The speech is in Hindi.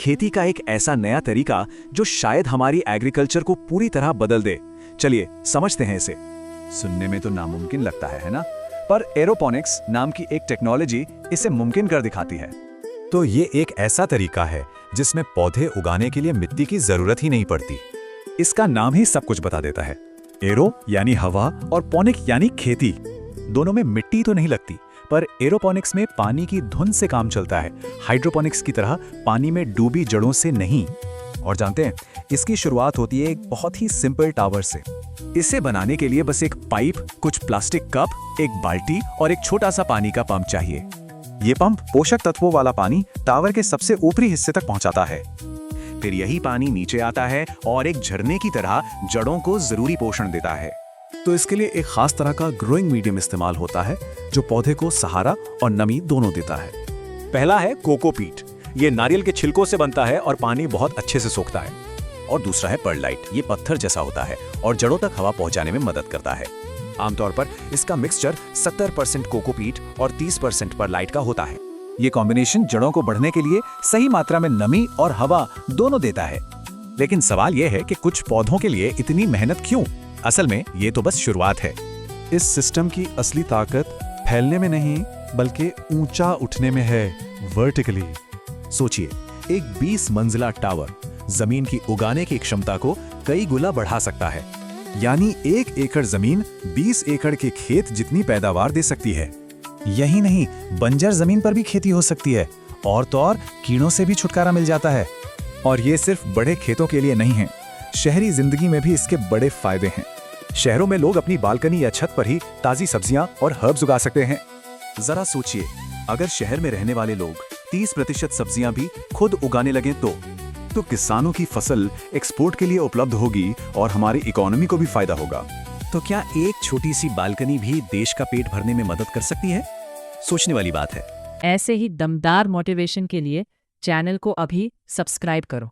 खेती का एक ऐसा नया तरीका जो शायद हमारी एग्रीकल्चर को पूरी तरह बदल दे। चलिए समझते हैं इसे। सुनने में तो नामुमकिन लगता है ना? पर एरोपोनिक्स नाम की एक टेक्नोलॉजी इसे मुमकिन कर दिखाती है। तो ये एक ऐसा तरीका है जिसमें पौधे उगाने के लिए मिट्टी की जरूरत ही नहीं पड़ती। इसका नाम ही सब कुछ बता देता है। एरो यानी हवा और पोनिक यानी खेती। दोनों में मिट्टी तो नहीं लगती, पर एरोपोनिक्स में पानी की धुन से काम चलता है, हाइड्रोपोनिक्स की तरह पानी में डूबी जड़ों से नहीं। और जानते हैं, इसकी शुरुआत होती है एक बहुत ही सिंपल टावर से। इसे बनाने के लिए बस एक पाइप, कुछ प्लास्टिक कप, एक बाल्टी और एक छोटा सा पानी का पंप चाहिए। ये पंप पोषक तत्वों वाला पानी टावर के सबसे ऊपरी हिस्से तक पहुंचाता है। फिर यही पानी नीचे आता है और एक झरने की तरह जड़ों को जरूरी पोषण देता है। तो इसके लिए एक खास तरह का ग्रोइंग मीडियम इस्तेमाल होता है जो पौधे को सहारा और नमी दोनों देता है। पहला है कोकोपीट। ये नारियल के छिलकों से बनता है और पानी बहुत अच्छे से सोखता है। और दूसरा है पर्ललाइट। ये पत्थर जैसा होता है और जड़ों तक हवा पहुंचाने में मदद करता है। आमतौर पर इसका मिक्सचर 70% कोकोपीट और 30% पर्ललाइट का होता है। ये कॉम्बिनेशन जड़ों को बढ़ने के लिए सही मात्रा में नमी और हवा दोनों देता है। लेकिन सवाल यह है कि कुछ पौधों के लिए इतनी मेहनत क्यों? असल में ये तो बस शुरुआत है। इस सिस्टम की असली ताकत फैलने में नहीं बल्कि ऊंचा उठने में है, वर्टिकली। सोचिए, एक 20 मंजिला टावर जमीन की उगाने की क्षमता को कई गुना बढ़ा सकता है। यानी 1 एकड़ जमीन 20 एकड़ के खेत जितनी पैदावार दे सकती है। यही नहीं, बंजर जमीन पर भी खेती हो सकती है और तो और कीड़ों से भी छुटकारा मिल जाता है। और ये सिर्फ बड़े खेतों के लिए नहीं है, शहरी जिंदगी में भी इसके बड़े फायदे हैं। शहरों में लोग अपनी बालकनी या छत पर ही ताजी सब्जियां और हर्ब्स उगा सकते हैं। जरा सोचिए, अगर शहर में रहने वाले लोग 30% सब्जियां भी खुद उगाने लगे तो किसानों की फसल एक्सपोर्ट के लिए उपलब्ध होगी और हमारी इकोनॉमी को भी फायदा होगा। तो क्या एक छोटी सी बालकनी भी देश का पेट भरने में मदद कर सकती है? सोचने वाली बात है। ऐसे ही दमदार मोटिवेशन के लिए चैनल को अभी सब्सक्राइब करो।